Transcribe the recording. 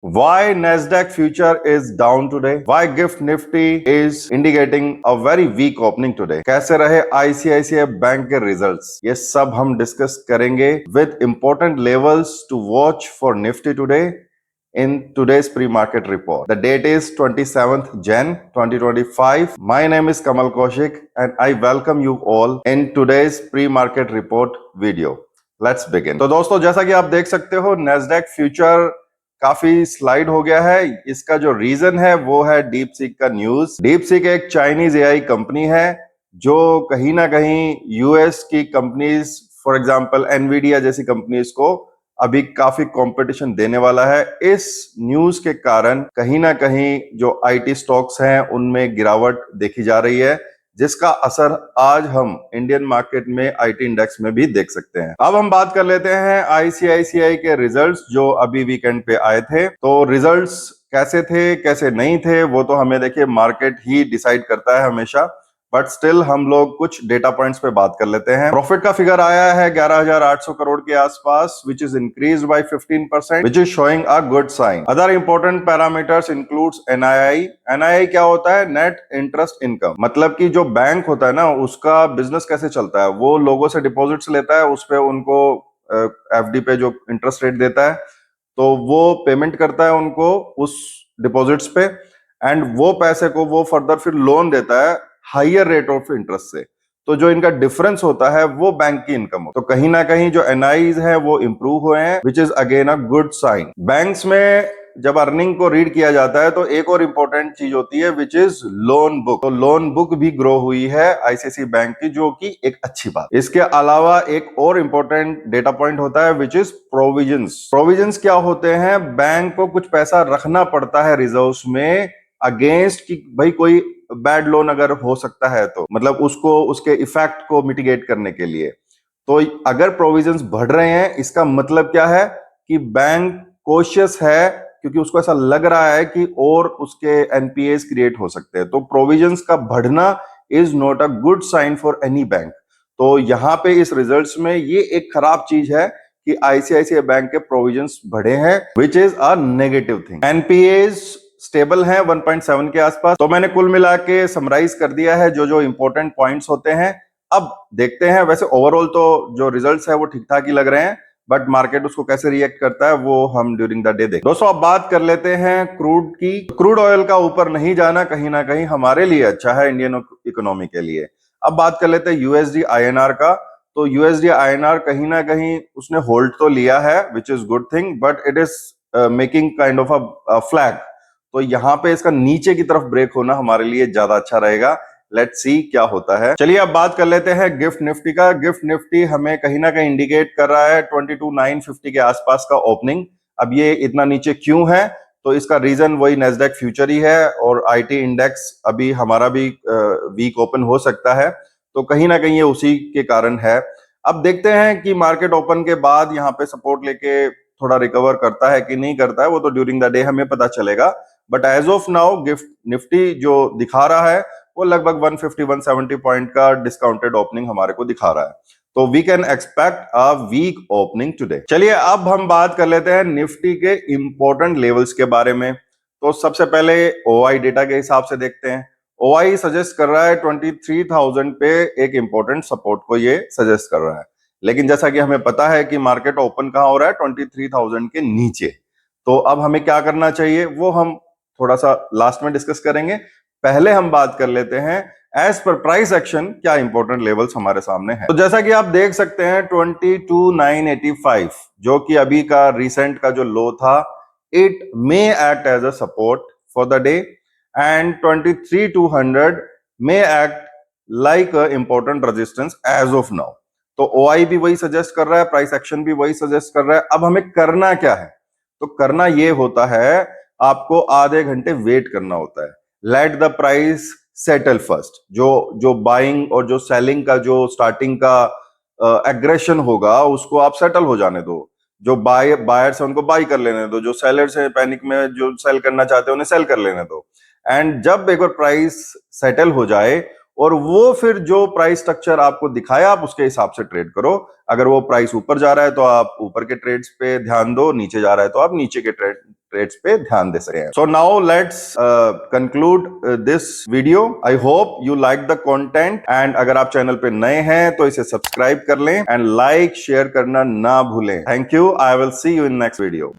Why Nasdaq future is down today? Why Gift Nifty is indicating a very weak opening today? कैसे रहे ICICI bank के results? ये सब हम discuss करेंगे with important levels to watch for Nifty today in today's pre-market report. The date is 27th Jan 2025. My name is Kamal Kaushik and I welcome you all in today's pre-market report video. Let's begin. तो दोस्तों, जैसा कि आप देख सकते हो, Nasdaq future काफी slide हो गया है। इसका जो रीजन है वो है डीप सीक का न्यूज। डीप सीक एक चाइनीज एआई कंपनी है जो कहीं ना कहीं यूएस की कंपनीज, फॉर एग्जांपल एनवीडिया जैसी कंपनीज को अभी काफी कंपटीशन देने वाला है। इस न्यूज के कारण कहीं ना कहीं जो आईटी स्टॉक्स हैं उनमें गिरावट देखी जा रही है, जिसका असर आज हम इंडियन मार्केट में आईटी इंडेक्स में भी देख सकते हैं। अब हम बात कर लेते हैं आईसीआईसीआई के रिजल्ट्स जो अभी वीकेंड पे आए थे। तो रिजल्ट्स कैसे थे कैसे नहीं थे वो तो हमें देखिए मार्केट ही डिसाइड करता है हमेशा, बट स्टिल हम लोग कुछ डेटा पॉइंट्स पे बात कर लेते हैं। प्रॉफिट का फिगर आया है 11,800 करोड़ के आसपास, which is increase by 15%, which is showing a good sign. Other important parameters includes NII. NII क्या होता है? Net interest income. मतलब कि जो बैंक होता है ना, उसका बिजनेस कैसे चलता है, वो लोगों से डिपॉजिट्स लेता है, उस पे उनको एफडी पे जो इंटरेस्ट रेट देता है तो वो पेमेंट करता है उनको उस डिपॉजिट्स पे, एंड वो पैसे को वो फर्दर फिर लोन देता है हाइयर रेट ऑफ इंटरेस्ट से। तो जो इनका डिफरेंस होता है वो बैंक की इनकम हो। तो कहीं ना कहीं जो एनआईज है वो इंप्रूव हुए हैं, which is again a good sign. Banks में जब अर्निंग को रीड किया जाता है तो एक और इंपॉर्टेंट चीज होती है विच इज लोन बुक। तो लोन बुक भी ग्रो हुई है आईसीआईसीआई बैंक की, जो कि एक अच्छी बात। इसके अलावा एक और इंपॉर्टेंट डेटा पॉइंट होता है विच इज प्रोविजंस। प्रोविजंस क्या होते हैं? बैंक को कुछ पैसा रखना पड़ता है रिजर्व्स में अगेंस्ट कि भाई कोई बैड लोन अगर हो सकता है तो मतलब उसको उसके इफेक्ट को मिटिगेट करने के लिए। तो अगर प्रोविजंस बढ़ रहे हैं इसका मतलब क्या है कि बैंक कॉशियस है, क्योंकि उसको ऐसा लग रहा है कि और उसके एनपीएस क्रिएट हो सकते हैं। तो प्रोविजंस का बढ़ना is not a good sign for any bank. तो यहां पे इस रिजल्ट्स में ये एक खराब चीज है कि आईसीआईसीआई बैंक के प्रोविजंस बढ़े हैं, which is a negative thing. NPS stable है 1.7 के आसपास। तो मैंने कुल मिला के समराइज कर दिया है जो जो इंपॉर्टेंट पॉइंट्स होते हैं। अब देखते हैं, वैसे ओवरऑल तो जो रिजल्ट्स है वो ठीक ठाक ही लग रहे हैं, बट मार्केट उसको कैसे रिएक्ट करता है वो हम ड्यूरिंग द डे देखें। दोस्तों, अब बात कर लेते हैं क्रूड की। क्रूड ऑयल का ऊपर नहीं जाना कहीं ना कहीं हमारे लिए अच्छा है, इंडियन इकोनॉमी के लिए। अब बात कर लेते हैं यूएसडी आईएनआर का। तो यूएसडी आईएनआर कहीं ना कहीं उसने होल्ड तो लिया है, which is good thing, but it is making kind of a flag. तो यहाँ पे इसका नीचे की तरफ ब्रेक होना हमारे लिए ज्यादा अच्छा रहेगा। लेट्स सी क्या होता है। चलिए अब बात कर लेते हैं गिफ्ट निफ्टी का। गिफ्ट निफ्टी हमें कहीं ना कहीं इंडिकेट कर रहा है 22,950 के आसपास का ओपनिंग। अब ये इतना नीचे क्यों है? तो इसका रीजन वही नेस्डैक फ्यूचर ही है, और आईटी इंडेक्स अभी हमारा भी वीक ओपन हो सकता है। तो कहीं ना कहीं ये उसी के कारण है। अब देखते हैं कि मार्केट ओपन के बाद यहाँ पे सपोर्ट लेके थोड़ा रिकवर करता है कि नहीं करता है, वो तो ड्यूरिंग द डे हमें पता चलेगा। But as of now GIFT Nifty जो दिखा रहा है वो लगभग 150-170 पॉइंट का डिस्काउंटेड ओपनिंग हमारे को दिखा रहा है। तो we can expect a weak opening today. चलिए अब हम बात कर लेते हैं निफ्टी के इंपॉर्टेंट लेवल्स के बारे में। तो सबसे पहले ओआई डेटा के हिसाब से देखते हैं। ओआई सजेस्ट कर रहा है 23,000 पे एक इंपॉर्टेंट सपोर्ट को ये सजेस्ट कर रहा है, लेकिन जैसा कि हमें पता है कि मार्केट ओपन कहां हो रहा है? 23,000 के नीचे। तो अब हमें क्या करना चाहिए वो हम थोड़ा सा लास्ट में डिस्कस करेंगे। पहले हम बात कर लेते हैं एज पर प्राइस एक्शन क्या इंपॉर्टेंट लेवल्स हमारे सामने हैं। तो जैसा कि आप देख सकते हैं 22,985 जो कि अभी का रिसेंट का जो लो था, it may act as a support for the day, and 23,200 may act like a important resistance as of now. तो ओआई भी वही सजेस्ट कर रहा है, प्राइस एक्शन भी वही सजेस्ट कर रहा है। अब हमें करना क्या है? तो करना ये होता है, आपको आधे घंटे वेट करना होता है। Let the price settle first. जो बाइंग और जो सेलिंग का जो स्टार्टिंग का एग्रेशन होगा उसको आप सेटल हो जाने दो। जो बायर्स है उनको बाई कर लेने दो, जो सेलर्स है पैनिक में जो सेल करना चाहते हैं उन्हें सेल कर लेने दो। एंड जब एक बार प्राइस सेटल हो जाए और वो फिर जो प्राइस स्ट्रक्चर आपको दिखाया आप उसके हिसाब से ट्रेड करो। अगर वो प्राइस ऊपर जा रहा है तो आप ऊपर के ट्रेड्स पे ध्यान दो, नीचे जा रहा है तो आप नीचे के ट्रेड्स पे ध्यान दे सके। So now let's conclude this video. I hope you like the content and अगर आप चैनल पे नए हैं तो इसे सब्सक्राइब कर लें एंड लाइक शेयर करना ना भूलें। Thank you. I will see you in next video.